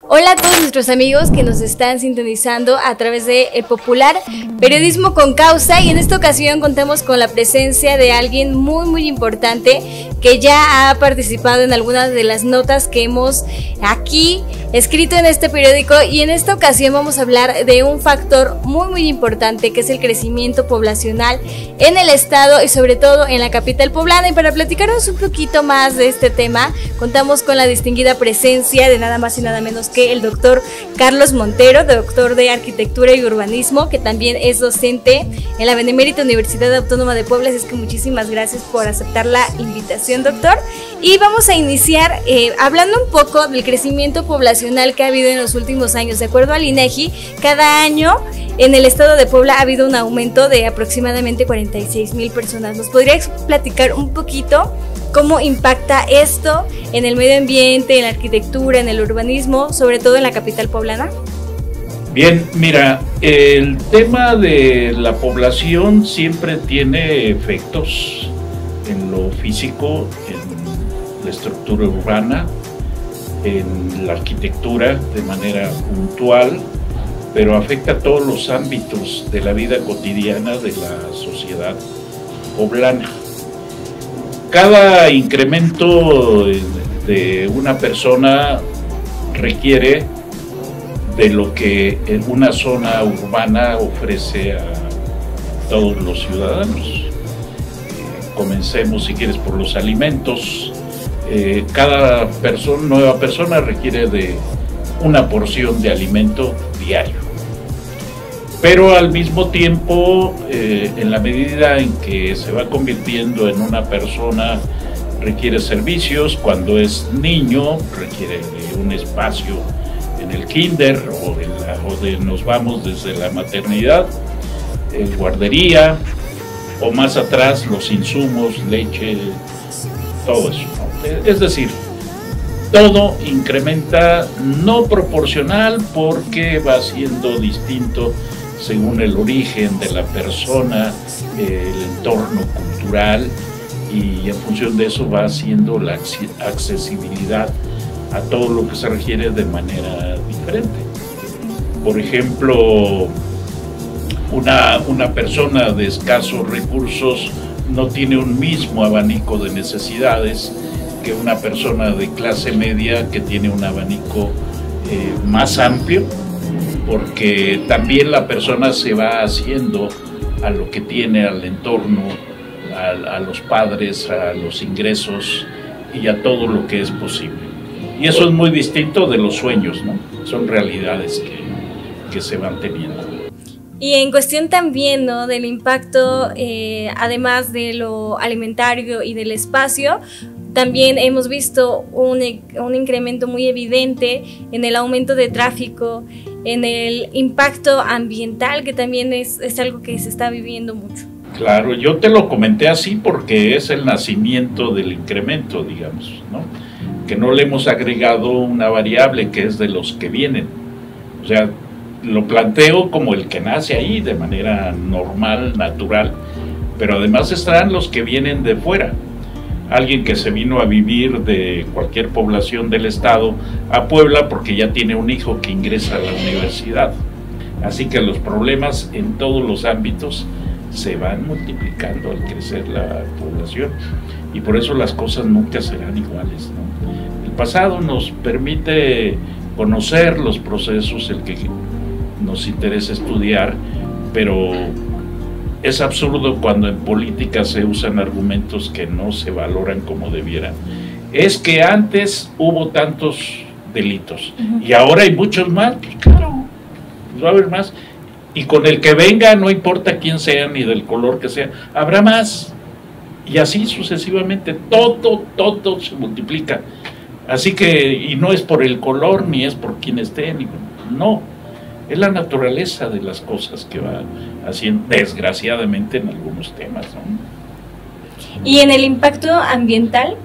Hola a todos nuestros amigos que nos están sintonizando a través de El Popular, Periodismo con Causa, y en esta ocasión contamos con la presencia de alguien muy importante que ya ha participado en algunas de las notas que hemos aquí escrito en este periódico, y en esta ocasión vamos a hablar de un factor muy importante que es el crecimiento poblacional en el estado y sobre todo en la capital poblana. Y para platicarnos un poquito más de este tema contamos con la distinguida presencia de nada más y nada menos que el doctor Carlos Montero, doctor de Arquitectura y Urbanismo, que también es docente en la Benemérita Universidad Autónoma de Puebla. Así es que muchísimas gracias por aceptar la invitación, doctor. Y vamos a iniciar hablando un poco del crecimiento poblacional que ha habido en los últimos años. De acuerdo al INEGI, cada año en el estado de Puebla ha habido un aumento de aproximadamente 46,000 personas. ¿Nos podrías platicar un poquito cómo impacta esto en el medio ambiente, en la arquitectura, en el urbanismo, sobre todo en la capital poblana? Bien, mira, el tema de la población siempre tiene efectos en lo físico, en la estructura urbana, en la arquitectura de manera puntual, pero afecta a todos los ámbitos de la vida cotidiana de la sociedad poblana. Cada incremento de una persona requiere de lo que una zona urbana ofrece a todos los ciudadanos. Comencemos, si quieres, por los alimentos. Cada nueva persona requiere de una porción de alimento diario. Pero al mismo tiempo, en la medida en que se va convirtiendo en una persona, requiere servicios. Cuando es niño, requiere de un espacio en el kinder o nos vamos desde la maternidad, guardería, o más atrás los insumos, leche, todo eso, ¿no? Es decir, todo incrementa, no proporcional, porque va siendo distinto según el origen de la persona, el entorno cultural, y en función de eso va haciendo la accesibilidad a todo lo que se requiere de manera diferente. Por ejemplo, una persona de escasos recursos no tiene un mismo abanico de necesidades que una persona de clase media, que tiene un abanico más amplio, porque también la persona se va haciendo a lo que tiene, al entorno, a los padres, a los ingresos y a todo lo que es posible. Y eso es muy distinto de los sueños, ¿no? Son realidades que se van teniendo. Y en cuestión también, ¿no?, del impacto, además de lo alimentario y del espacio, también hemos visto un incremento muy evidente en el aumento de tráfico, en el impacto ambiental, que también es algo que se está viviendo mucho. Claro, yo te lo comenté así porque es el nacimiento del incremento, digamos, ¿no? Que no le hemos agregado una variable que es de los que vienen. O sea, lo planteo como el que nace ahí de manera normal, natural, pero además estarán los que vienen de fuera. Alguien que se vino a vivir de cualquier población del estado a Puebla porque ya tiene un hijo que ingresa a la universidad. Así que los problemas en todos los ámbitos se van multiplicando al crecer la población, y por eso las cosas nunca serán iguales, ¿no? El pasado nos permite conocer los procesos, el que nos interesa estudiar, pero es absurdo cuando en política se usan argumentos que no se valoran como debieran. Es que antes hubo tantos delitos y ahora hay muchos más. Pues claro, pues va a haber más. Y con el que venga, no importa quién sea ni del color que sea, habrá más. Y así sucesivamente, todo se multiplica. Así que, y no es por el color, ni es por quien esté, no. Es la naturaleza de las cosas que va haciendo, desgraciadamente, en algunos temas, ¿no? ¿Y en el impacto ambiental?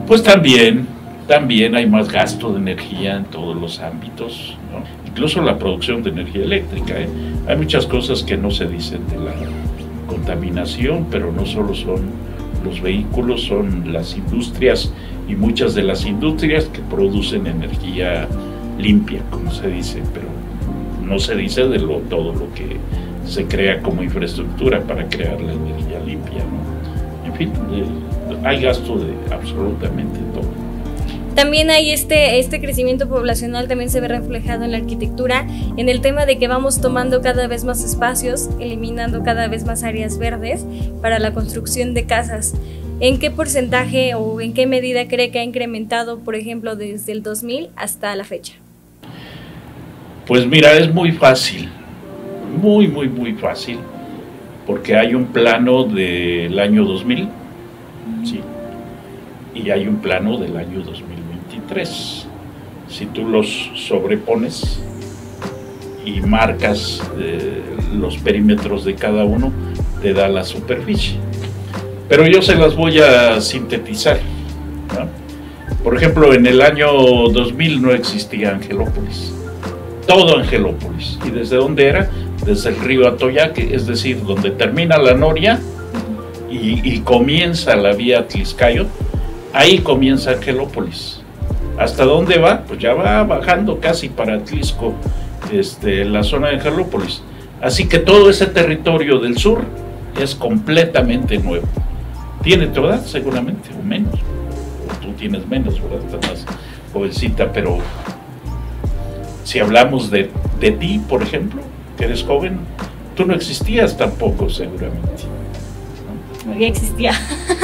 Pues también hay más gasto de energía en todos los ámbitos, ¿no? Incluso la producción de energía eléctrica, ¿eh? Hay muchas cosas que no se dicen de la contaminación, pero no solo son los vehículos, son las industrias, y muchas de las industrias que producen energía limpia, como se dice, pero no se dice de todo lo que se crea como infraestructura para crear la energía limpia, ¿no? En fin, hay gasto de absolutamente todo. También hay este crecimiento poblacional, también se ve reflejado en la arquitectura, en el tema de que vamos tomando cada vez más espacios, eliminando cada vez más áreas verdes para la construcción de casas. ¿En qué porcentaje o en qué medida cree que ha incrementado, por ejemplo, desde el 2000 hasta la fecha? Pues mira, es muy fácil, muy fácil, porque hay un plano del año 2000, sí, y hay un plano del año 2023. Si tú los sobrepones y marcas los perímetros de cada uno, te da la superficie. Pero yo se las voy a sintetizar, ¿no? Por ejemplo, en el año 2000 no existía Angelópolis, todo Angelópolis. ¿Y desde dónde era? Desde el río Atoyaque, es decir, donde termina la Noria y comienza la vía Atlixcayo, ahí comienza Angelópolis. ¿Hasta dónde va? Pues ya va bajando casi para Atlixco, la zona de Angelópolis. Así que todo ese territorio del sur es completamente nuevo. Tiene tu edad seguramente, o menos, o tú tienes menos, ¿verdad? Estás más jovencita, pero si hablamos de ti, por ejemplo, que eres joven, tú no existías tampoco seguramente, ¿no? Ya existía.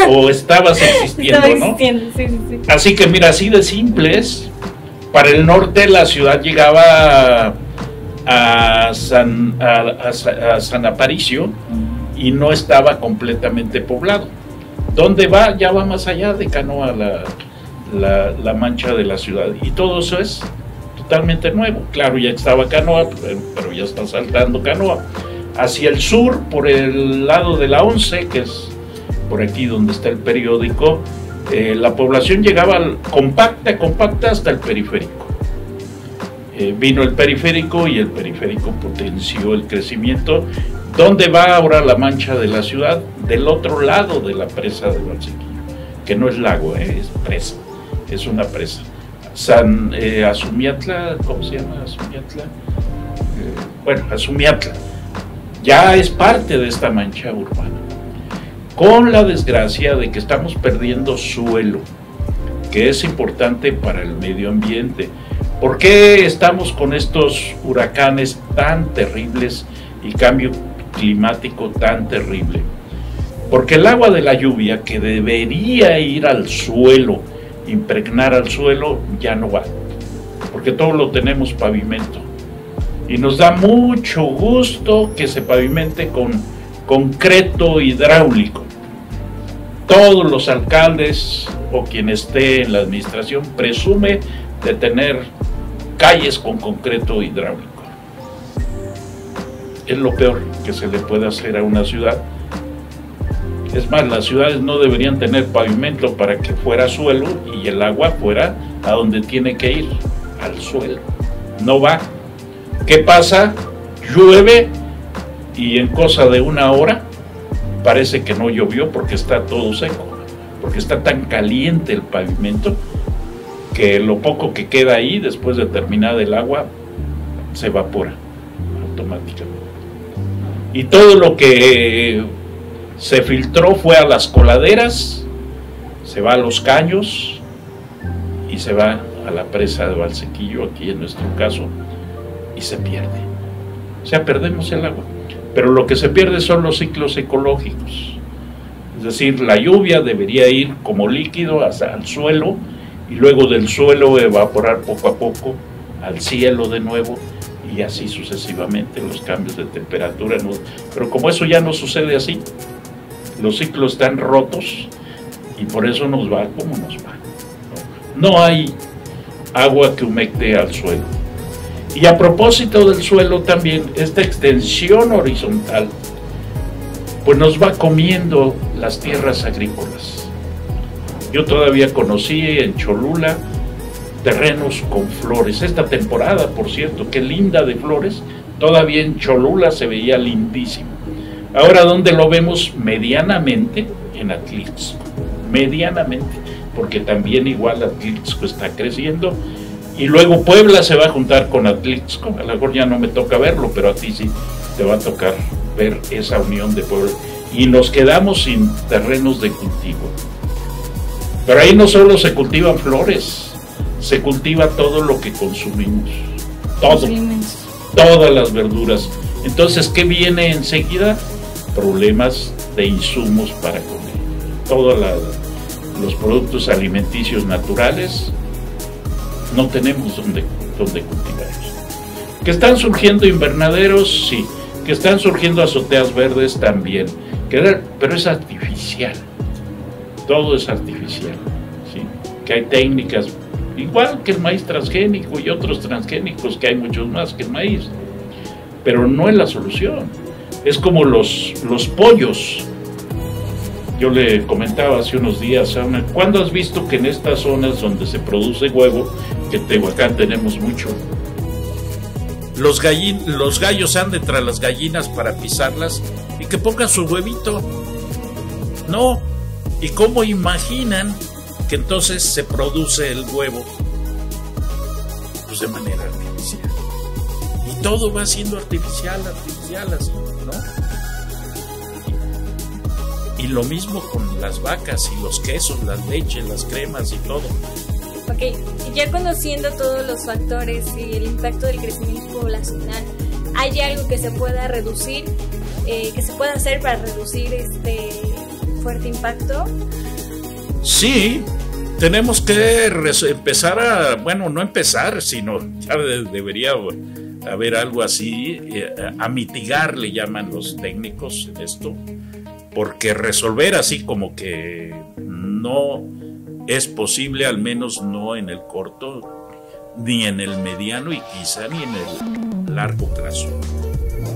O estabas existiendo, Estaba existiendo, ¿no? Sí. Así que mira, así de simples, para el norte la ciudad llegaba a San Aparicio y no estaba completamente poblado. ¿Dónde va? Ya va más allá de Canoa, la mancha de la ciudad, y todo eso es totalmente nuevo. Claro, ya estaba Canoa, pero ya está saltando Canoa. Hacia el sur, por el lado de la 11, que es por aquí donde está el periódico, la población llegaba compacta hasta el periférico. Vino el periférico y el periférico potenció el crecimiento. ¿Dónde va ahora la mancha de la ciudad? Del otro lado de la presa de Valsequillo, que no es lago, es presa, es una presa. Azumiatla, ¿cómo se llama? Azumiatla. Azumiatla ya es parte de esta mancha urbana, con la desgracia de que estamos perdiendo suelo, que es importante para el medio ambiente. ¿Por qué estamos con estos huracanes tan terribles y cambio climático tan terrible? Porque el agua de la lluvia, que debería ir al suelo, impregnar al suelo, ya no va, porque todo lo tenemos pavimento, y nos da mucho gusto que se pavimente con concreto hidráulico. Todos los alcaldes o quien esté en la administración presume de tener calles con concreto hidráulico. Es lo peor que se le puede hacer a una ciudad. Es más, las ciudades no deberían tener pavimento para que fuera suelo y el agua fuera a donde tiene que ir, al suelo. No va. ¿Qué pasa? Llueve y en cosa de una hora parece que no llovió porque está todo seco, porque está tan caliente el pavimento que lo poco que queda ahí después de terminar el agua se evapora automáticamente. Y todo lo que se filtró fue a las coladeras, se va a los caños y se va a la presa de Valsequillo, aquí en nuestro caso, y se pierde. O sea, perdemos el agua, pero lo que se pierde son los ciclos ecológicos. Es decir, la lluvia debería ir como líquido hasta el suelo y luego del suelo evaporar poco a poco al cielo de nuevo, y así sucesivamente los cambios de temperatura. Pero como eso ya no sucede así, los ciclos están rotos y por eso nos va como nos va. No hay agua que humecte al suelo. Y a propósito del suelo también, esta extensión horizontal pues nos va comiendo las tierras agrícolas. Yo todavía conocí en Cholula terrenos con flores. Esta temporada, por cierto, qué linda de flores, todavía en Cholula se veía lindísimo. Ahora, ¿dónde lo vemos? Medianamente en Atlixco, medianamente, porque también igual Atlixco está creciendo, Y luego Puebla se va a juntar con Atlixco, a lo mejor ya no me toca verlo, pero a ti sí te va a tocar ver esa unión de Puebla. Y nos quedamos sin terrenos de cultivo. Pero ahí no solo se cultivan flores, se cultiva todo lo que consumimos, todo, todas las verduras. Entonces, ¿qué viene enseguida? Problemas de insumos para comer. Todos los productos alimenticios naturales no tenemos donde cultivarlos. Que están surgiendo invernaderos, sí. Que están surgiendo azoteas verdes también. Pero es artificial. Todo es artificial, ¿sí? Que hay técnicas, igual que el maíz transgénico y otros transgénicos, que hay muchos más que el maíz. Pero no es la solución. Es como los pollos. Yo le comentaba hace unos días a una, ¿cuándo has visto que en estas zonas donde se produce huevo, que en Tehuacán tenemos mucho, los gallos anden tras las gallinas para pisarlas y que pongan su huevito? No. ¿Y cómo imaginan que entonces se produce el huevo? Pues de manera artificial. Y todo va siendo artificial, así, ¿no? Y lo mismo con las vacas y los quesos, las leches, las cremas y todo. Ok, y ya conociendo todos los factores y el impacto del crecimiento poblacional, ¿hay algo que se pueda reducir, que se pueda hacer para reducir este fuerte impacto? Sí, tenemos que empezar a, bueno, no empezar, sino ya debería haber algo así, a mitigar, le llaman los técnicos en esto, porque resolver así como que no es posible, al menos no en el corto, ni en el mediano y quizá ni en el largo plazo.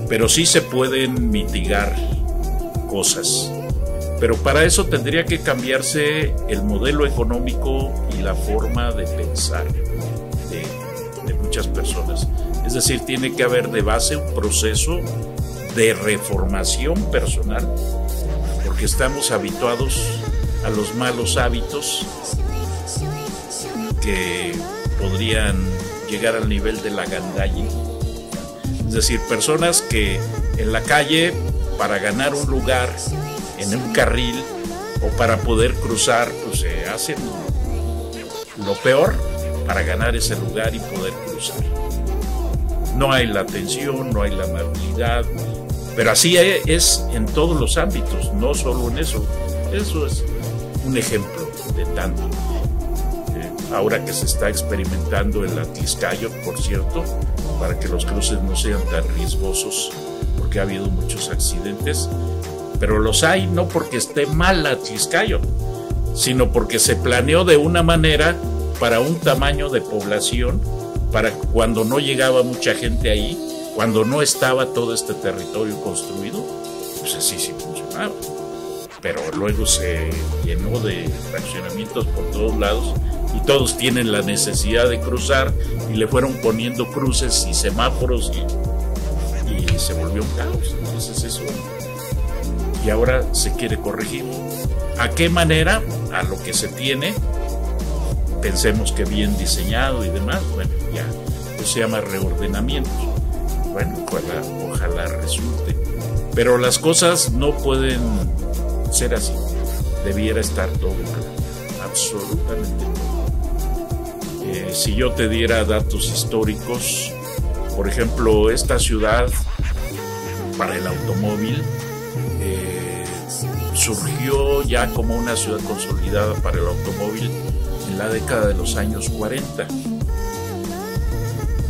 Pero sí se pueden mitigar cosas. Pero para eso tendría que cambiarse el modelo económico y la forma de pensar de muchas personas. Es decir, tiene que haber de base un proceso de reformación personal, porque estamos habituados a los malos hábitos que podrían llegar al nivel de la gandalle. Es decir, personas que en la calle, para ganar un lugar en un carril o para poder cruzar, pues se hacen lo peor para ganar ese lugar y poder cruzar. No hay la atención, no hay la amabilidad, pero así es en todos los ámbitos, no solo en eso. Eso es un ejemplo de tanto. Ahora que se está experimentando el Atliscayo, por cierto, para que los cruces no sean tan riesgosos, porque ha habido muchos accidentes, pero los hay no porque esté mal Atliscayo, sino porque se planeó de una manera para un tamaño de población, para cuando no llegaba mucha gente ahí, cuando no estaba todo este territorio construido, pues así sí funcionaba. Pero luego se llenó de fraccionamientos por todos lados y todos tienen la necesidad de cruzar y le fueron poniendo cruces y semáforos y se volvió un caos. Entonces eso, y ahora se quiere corregir. ¿A qué manera? A lo que se tiene, pensemos que bien diseñado y demás, bueno, ya, eso se llama reordenamiento. Bueno, ojalá resulte. Pero las cosas no pueden ser así. Debiera estar todo claro, absolutamente todo. Si yo te diera datos históricos, por ejemplo, esta ciudad para el automóvil surgió ya como una ciudad consolidada para el automóvil en la década de los años 40.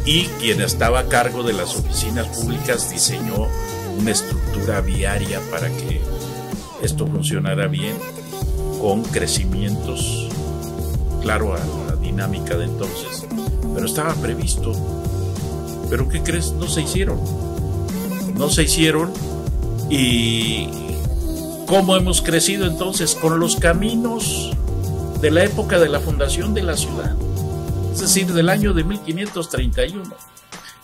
Y quien estaba a cargo de las oficinas públicas diseñó una estructura viaria para que esto funcionara bien, con crecimientos, claro, a la dinámica de entonces, pero estaba previsto. ¿Pero qué crees? No se hicieron. No se hicieron. ¿Y cómo hemos crecido entonces? Con los caminos de la época de la fundación de la ciudad, es decir, del año de 1531.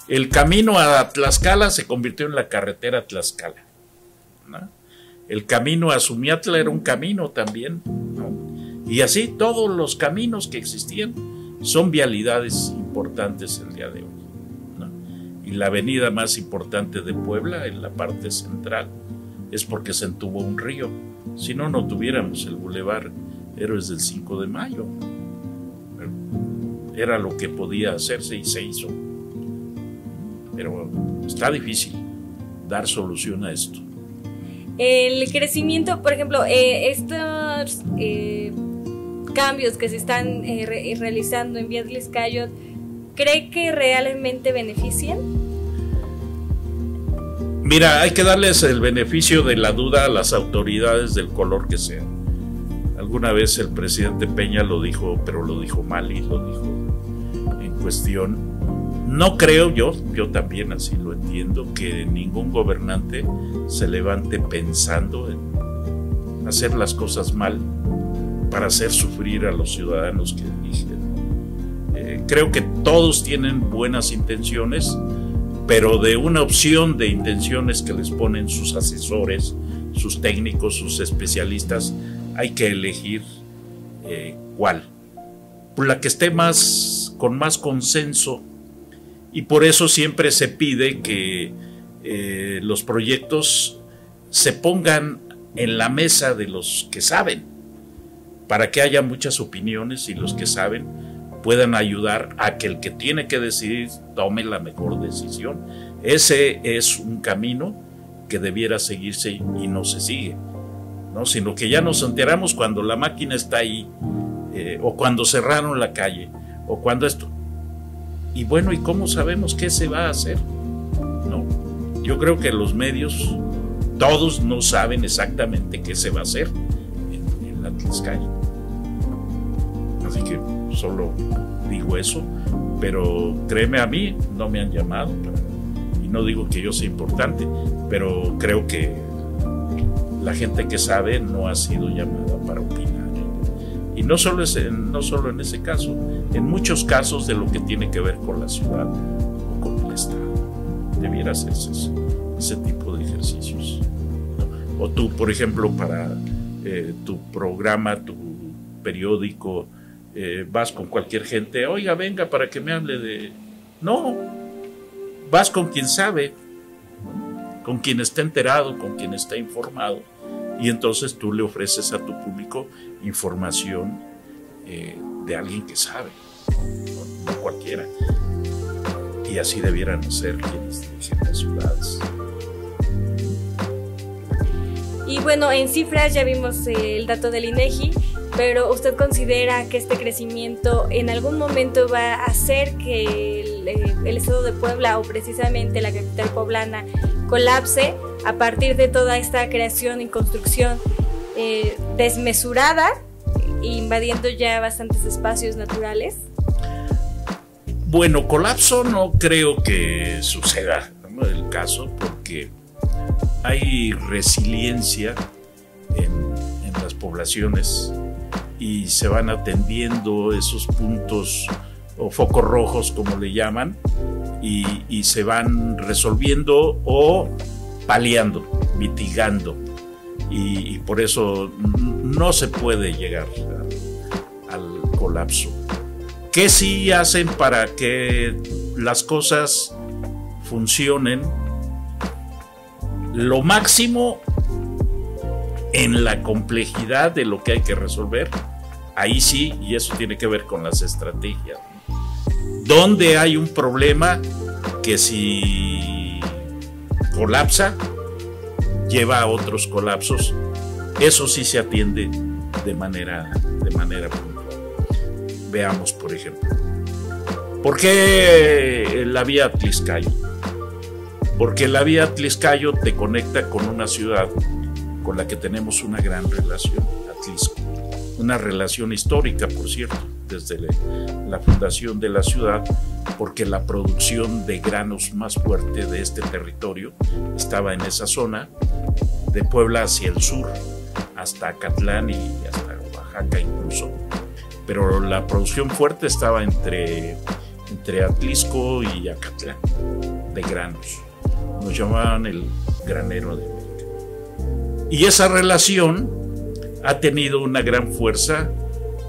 El camino a Tlaxcala se convirtió en la carretera Tlaxcala, ¿no? El camino a Sumiatla era un camino también, ¿no? Y así todos los caminos que existían son vialidades importantes. importantes el día de hoy, ¿no? Y la avenida más importante de Puebla, en la parte central, es porque se entubo un río. Si no, no tuviéramos el Boulevard Héroes del 5 de Mayo. Era lo que podía hacerse y se hizo. Pero está difícil dar solución a esto. El crecimiento, por ejemplo, estos cambios que se están realizando en Vía Tlaxcayot, ¿cree que realmente benefician? Mira, hay que darles el beneficio de la duda a las autoridades del color que sean. Alguna vez el presidente Peña lo dijo, pero lo dijo mal y lo dijo en cuestión. No creo yo también así lo entiendo, que ningún gobernante se levante pensando en hacer las cosas mal para hacer sufrir a los ciudadanos que eligen. Creo que todos tienen buenas intenciones, pero de una opción de intenciones que les ponen sus asesores, sus técnicos, sus especialistas, hay que elegir cuál. Por la que esté con más consenso. Y por eso siempre se pide que los proyectos se pongan en la mesa de los que saben, para que haya muchas opiniones y los que saben puedan ayudar a que el que tiene que decidir tome la mejor decisión. Ese es un camino que debiera seguirse y no se sigue, ¿no? Sino que ya nos enteramos cuando la máquina está ahí, o cuando cerraron la calle, o cuando esto. Y bueno, ¿y cómo sabemos qué se va a hacer? No, yo creo que los medios, todos no saben exactamente qué se va a hacer en la Tlaxcala. Así que solo digo eso, pero créeme, a mí no me han llamado, y no digo que yo sea importante, pero creo que la gente que sabe no ha sido llamada para opinar. Y no solo en ese caso, en muchos casos de lo que tiene que ver con la ciudad o con el Estado. Debiera hacerse ese tipo de ejercicios, ¿no? O tú, por ejemplo, para tu programa, tu periódico, vas con cualquier gente, oiga, venga para que me hable de... No, vas con quien sabe, con quien está enterado, con quien está informado. Y entonces tú le ofreces a tu público información de alguien que sabe, no cualquiera. Y así debieran ser quienes dirigen las ciudades. Y bueno, en cifras ya vimos el dato del INEGI, pero ¿usted considera que este crecimiento en algún momento va a hacer que el estado de Puebla, o precisamente la capital poblana, colapse a partir de toda esta creación y construcción desmesurada, invadiendo ya bastantes espacios naturales? Bueno, colapso no creo que suceda, ¿no?, el caso, porque hay resiliencia en las poblaciones y se van atendiendo esos puntos o focos rojos, como le llaman, y se van resolviendo o paliando, mitigando, y por eso no se puede llegar al colapso. ¿Qué sí hacen para que las cosas funcionen? Lo máximo en la complejidad de lo que hay que resolver, ahí sí, y eso tiene que ver con las estrategias. Donde hay un problema que si colapsa, lleva a otros colapsos, eso sí se atiende de manera puntual. Veamos, por ejemplo, ¿por qué la vía Tlaxcayot? Porque la vía Tlaxcayot te conecta con una ciudad con la que tenemos una gran relación, Atlisco, una relación histórica, por cierto, desde la fundación de la ciudad, porque la producción de granos más fuerte de este territorio estaba en esa zona, de Puebla hacia el sur, hasta Acatlán y hasta Oaxaca incluso, pero la producción fuerte estaba entre Atlisco y Acatlán, de granos. Nos llamaban el granero de América. Y esa relación ha tenido una gran fuerza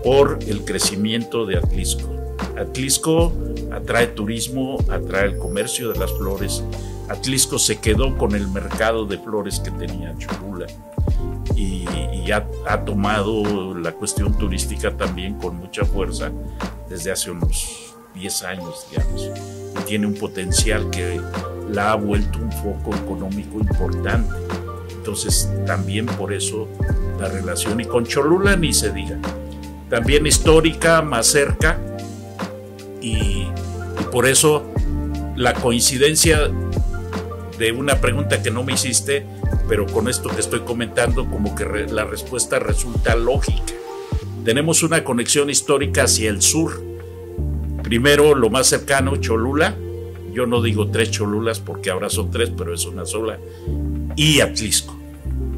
por el crecimiento de Atlisco. Atlisco atrae turismo, atrae el comercio de las flores. Atlisco se quedó con el mercado de flores que tenía Cholula y ha tomado la cuestión turística también con mucha fuerza desde hace unos 10 años, digamos. Y tiene un potencial que la ha vuelto un foco económico importante. Entonces también por eso la relación, y con Cholula ni se diga, también histórica, más cerca, y por eso la coincidencia de una pregunta que no me hiciste, pero con esto que estoy comentando como que la respuesta resulta lógica. Tenemos una conexión histórica hacia el sur. Primero, lo más cercano, Cholula. Yo no digo 3 Cholulas porque ahora son 3, pero es una sola. Y Atlisco.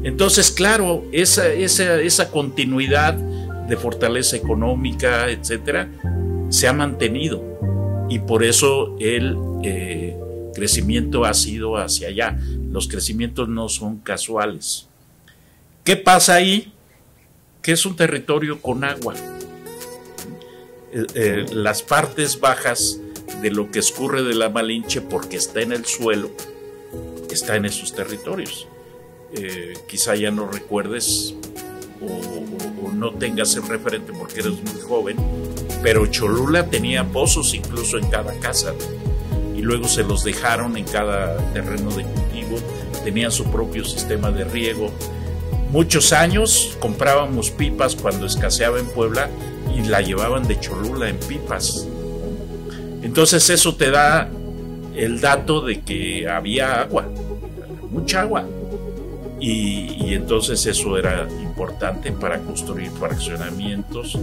Entonces, claro, esa continuidad de fortaleza económica, etcétera, se ha mantenido. Y por eso el crecimiento ha sido hacia allá. Los crecimientos no son casuales. ¿Qué pasa ahí? Que es un territorio con agua. Las partes bajas de lo que escurre de la Malinche, porque está en el suelo, está en esos territorios. Quizá ya no recuerdes o no tengas el referente porque eres muy joven, pero Cholula tenía pozos incluso en cada casa, y luego se los dejaron en cada terreno de cultivo, tenían su propio sistema de riego. Muchos años comprábamos pipas cuando escaseaba en Puebla y la llevaban de Cholula en pipas. Entonces eso te da el dato de que había agua, mucha agua, y entonces eso era importante para construir fraccionamientos,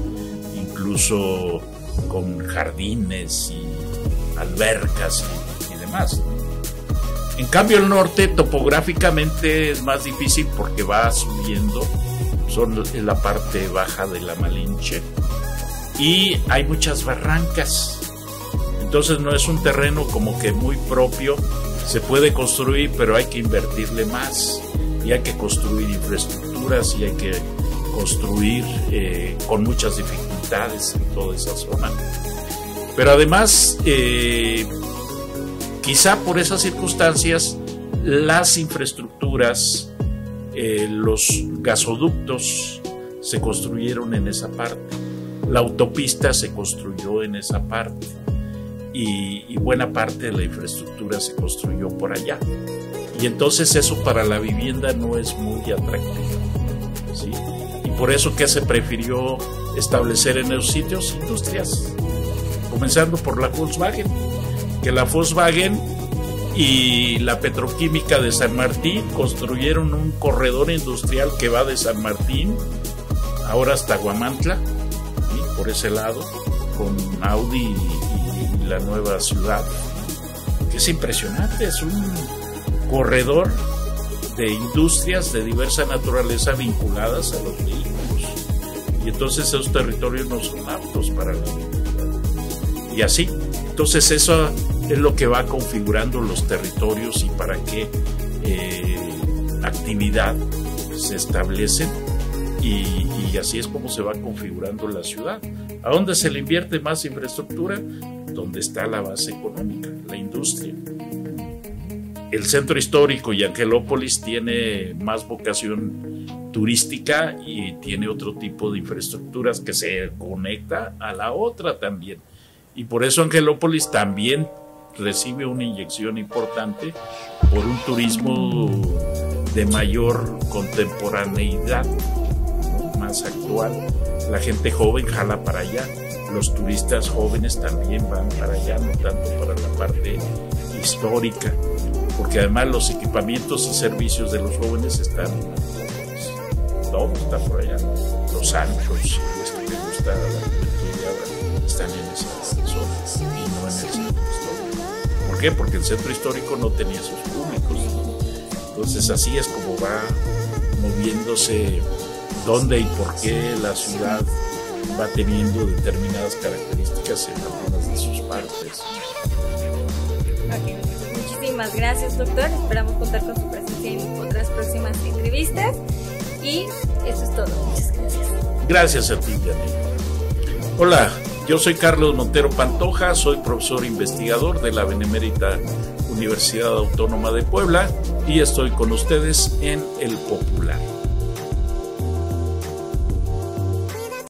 incluso con jardines y albercas y demás. En cambio el norte topográficamente es más difícil porque va subiendo, en la parte baja de la Malinche, y hay muchas barrancas. Entonces no es un terreno como que muy propio, se puede construir, pero hay que invertirle más, y hay que construir infraestructuras, y hay que construir con muchas dificultades en toda esa zona. Pero además, quizá por esas circunstancias, las infraestructuras, los gasoductos se construyeron en esa parte, la autopista se construyó en esa parte, y buena parte de la infraestructura se construyó por allá. Y entonces eso para la vivienda no es muy atractivo, ¿sí? Y por eso que se prefirió establecer en esos sitios industrias, comenzando por la Volkswagen, que la Volkswagen y la petroquímica de San Martín construyeron un corredor industrial que va de San Martín ahora hasta Huamantla, ¿sí? Por ese lado, con Audi y la nueva ciudad, que es impresionante, es un corredor de industrias de diversa naturaleza vinculadas a los vehículos, y entonces esos territorios no son aptos para la vivienda, y así. Entonces eso es lo que va configurando los territorios y para qué actividad se establecen, y así es como se va configurando la ciudad. ¿A dónde se le invierte más infraestructura? Donde está la base económica, la industria. El centro histórico y Angelópolis tiene más vocación turística y tiene otro tipo de infraestructuras que se conecta a la otra también. Y por eso Angelópolis también recibe una inyección importante por un turismo de mayor contemporaneidad, ¿no? Más actual. La gente joven jala para allá, los turistas jóvenes también van para allá, no tanto para la parte histórica, porque además los equipamientos y servicios de los jóvenes están en las jóvenes. Todo está por allá, los anchos, esto que gusta a la juventud de ahora, están en esas zonas y no en el centro histórico. ¿Por qué? Porque el centro histórico no tenía esos públicos. Entonces así es como va moviéndose dónde y por qué la ciudad va teniendo determinadas características en algunas de sus partes. Okay. Muchísimas gracias, doctor. Esperamos contar con su presencia en otras próximas entrevistas. Y eso es todo. Muchas gracias. Gracias a ti, Yanni. Hola, Yo soy Carlos Montero Pantoja, soy profesor investigador de la Benemérita Universidad Autónoma de Puebla y estoy con ustedes en El Popular.